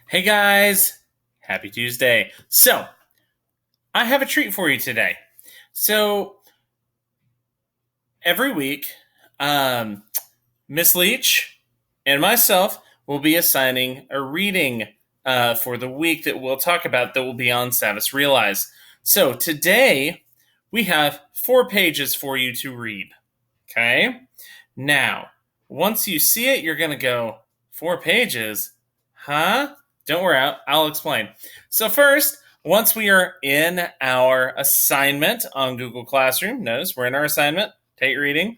Hey guys, happy Tuesday. So, I have a treat for you today. So, every week, um, Miss Leach and myself will be assigning a reading for the week that we'll talk about that will be on Savas Realize. So, today we have 4 pages for you to read. Okay? Now, once you see it, you're going to go, 4 pages? Huh? Don't worry, I'll explain. So, first, once we are in our assignment on Google Classroom, notice we're in our assignment, take reading,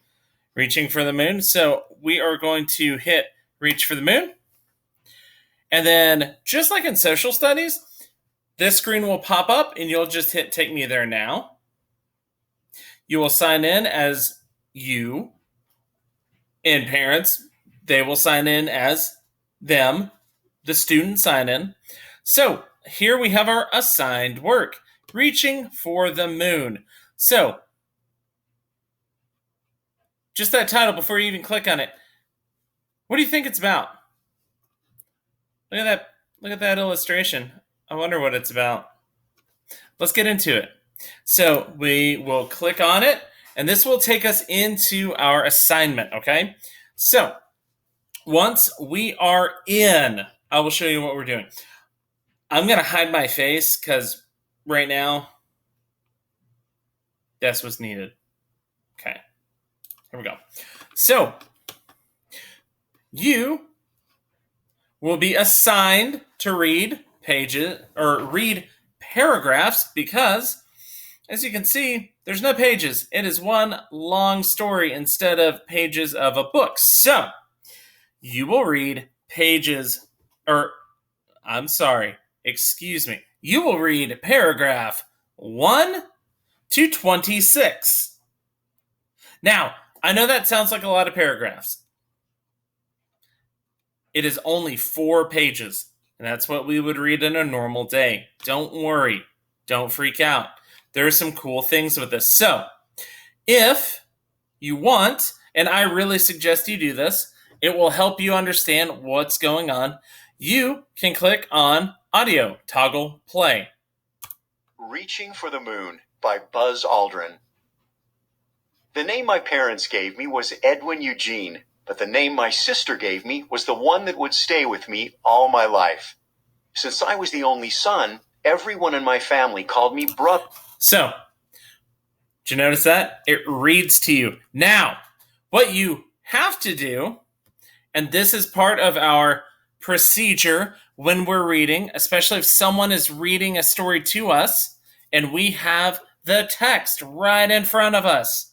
reaching for the moon. So, we are going to hit reach for the moon. And then, just like in social studies, this screen will pop up and you'll just hit take me there now. You will sign in as you, and parents, they will sign in as them, the student sign in. So here we have our assigned work, reaching for the moon. So just that title before you even click on it. What do you think it's about? Look at that. Look at that illustration. I wonder what it's about. Let's get into it. So we will click on it, and this will take us into our assignment, okay? So once we are in, I will show you what we're doing. I'm going to hide my face because right now, that's what's needed. Okay, here we go. So, you will be assigned to read pages or read paragraphs because, as you can see, there's no pages. It is one long story instead of pages of a book. So, you will read pages, or I'm sorry, excuse me. You will read paragraph 1 to 26. Now, I know that sounds like a lot of paragraphs. It is only 4 pages, and that's what we would read in a normal day. Don't worry. Don't freak out. There are some cool things with this. So, if you want, and I really suggest you do this, it will help you understand what's going on. You can click on audio, toggle play. Reaching for the Moon by Buzz Aldrin. The name my parents gave me was Edwin Eugene, but the name my sister gave me was the one that would stay with me all my life. Since I was the only son, everyone in my family called me brother. So, did you notice that? It reads to you. Now, what you have to do, and this is part of our procedure when we're reading, especially if someone is reading a story to us and we have the text right in front of us.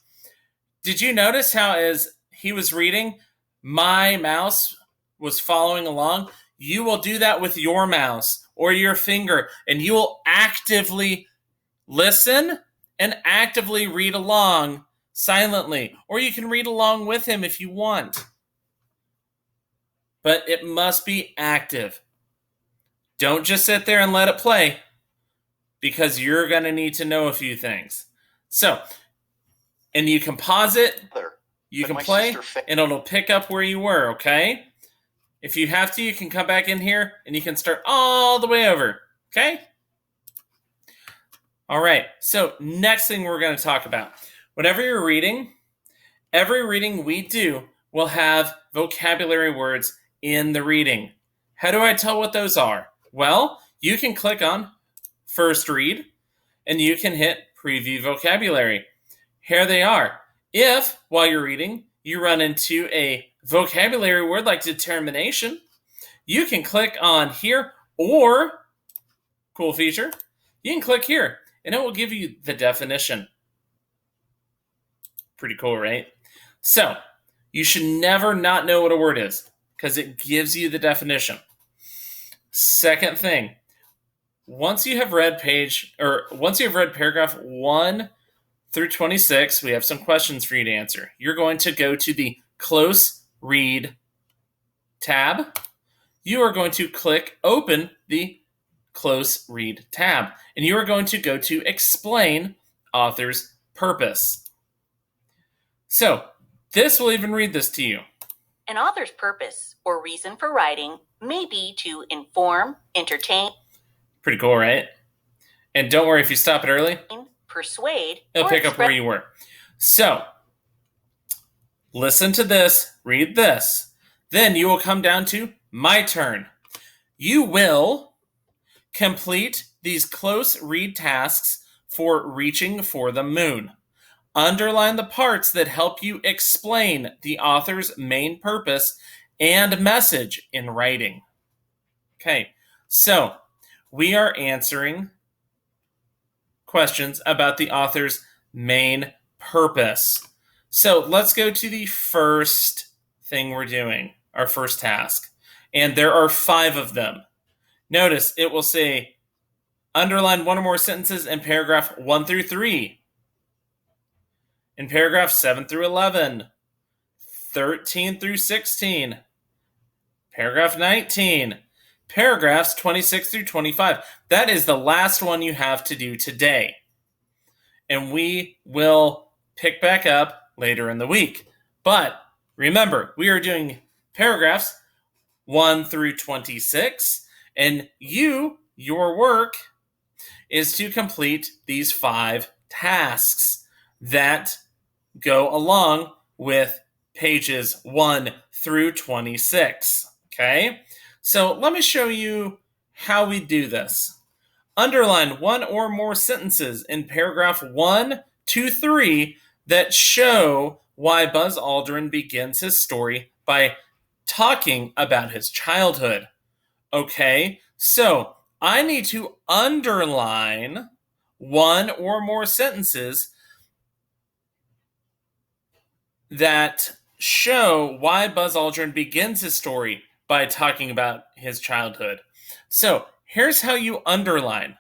Did you notice how, as he was reading, my mouse was following along? You will do that with your mouse or your finger, and you will actively listen and actively read along silently. Or you can read along with him if you want. But it must be active. Don't just sit there and let it play, because you're going to need to know a few things. So, and you can pause it, you can play, and it'll pick up where you were, okay? If you have to, you can come back in here, and you can start all the way over, okay? All right, so next thing we're going to talk about. Whenever you're reading, every reading we do will have vocabulary words in the reading. How do I tell what those are? Well, you can click on First Read, and you can hit Preview Vocabulary. Here they are. If, while you're reading, you run into a vocabulary word like determination, you can click on here, or, cool feature, you can click here, and it will give you the definition. Pretty cool, right? So, you should never not know what a word is, because it gives you the definition. Second thing, once you have read paragraph 1 through 26, we have some questions for you to answer. You're going to go to the Close Read tab. You are going to click open the Close Read tab, and you are going to go to Explain Author's Purpose. So, this will even read this to you. An author's purpose or reason for writing may be to inform, entertain. Pretty cool, right? And don't worry, if you stop it early, persuade, it'll pick up where you were. So, listen to this, read this. Then you will come down to my turn. You will complete these close read tasks for Reaching for the Moon. Underline the parts that help you explain the author's main purpose and message in writing. Okay, so we are answering questions about the author's main purpose. So let's go to the first thing we're doing, our first task. And there are 5 of them. Notice it will say underline 1 or more sentences in paragraph 1 through 3. In paragraph 7 through 11. 13 through 16. Paragraph 19. Paragraphs 26 through 25. That is the last one you have to do today. And we will pick back up later in the week. But remember, we are doing paragraphs 1 through 26. And your work is to complete these 5 tasks that go along with pages 1 through 26. Okay? So let me show you how we do this. Underline 1 or more sentences in paragraph 1 to 3 that show why Buzz Aldrin begins his story by talking about his childhood. Okay, so I need to underline 1 or more sentences that show why Buzz Aldrin begins his story by talking about his childhood. So here's how you underline.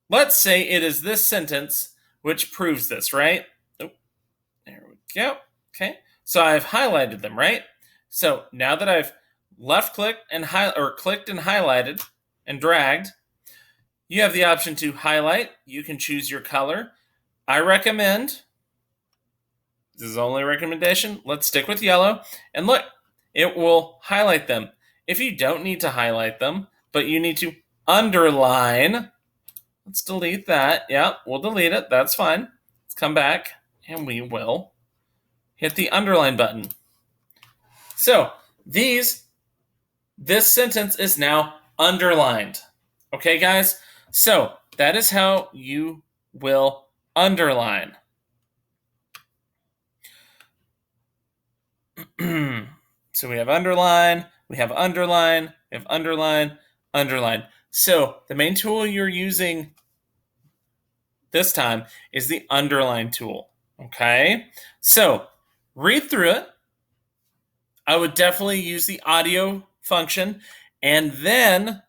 Let's say it is this sentence which proves this, right? Oh, there we go. Okay, so I've highlighted them, right? So now that I've left-clicked and clicked and highlighted and dragged, you have the option to highlight. You can choose your color. I recommend, this is only a recommendation, let's stick with yellow. And look, it will highlight them. If you don't need to highlight them, but you need to underline, let's delete that. Yeah, we'll delete it. That's fine. Let's come back and we will hit the underline button. So this sentence is now underlined. Okay, guys? So that is how you will underline. So we have underline, we have underline, we have underline, underline. So the main tool you're using this time is the underline tool. Okay? So read through it. I would definitely use the audio function and then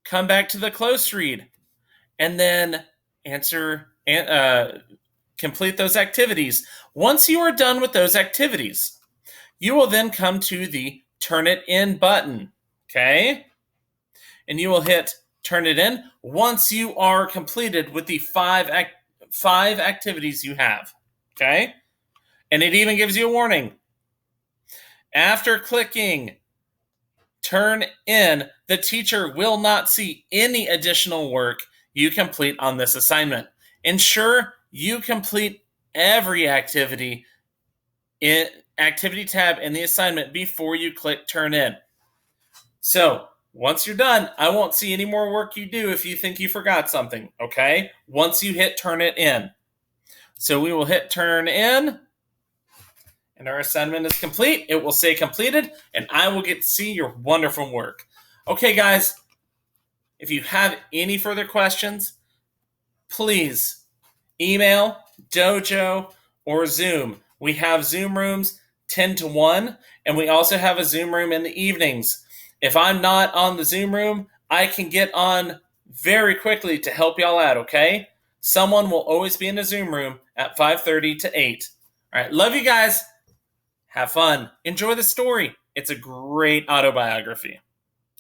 come back to the close read and then complete those activities. Once you are done with those activities, you will then come to the Turn It In button, okay? And you will hit Turn It In once you are completed with the 5 activities you have, okay? And it even gives you a warning. After clicking Turn In, the teacher will not see any additional work you complete on this assignment. Ensure you complete every activity in activity tab in the assignment before you click Turn In. So once you're done, I won't see any more work you do if you think you forgot something, okay? Once you hit Turn It In. So we will hit Turn In, and our assignment is complete. It will say completed, and I will get to see your wonderful work. Okay, guys, if you have any further questions, please email, Dojo, or Zoom. We have Zoom rooms 10 to 1, and we also have a Zoom room in the evenings. If I'm not on the Zoom room, I can get on very quickly to help y'all out, okay? Someone will always be in the Zoom room at 5:30 to 8. All right, love you guys. Have fun. Enjoy the story. It's a great autobiography.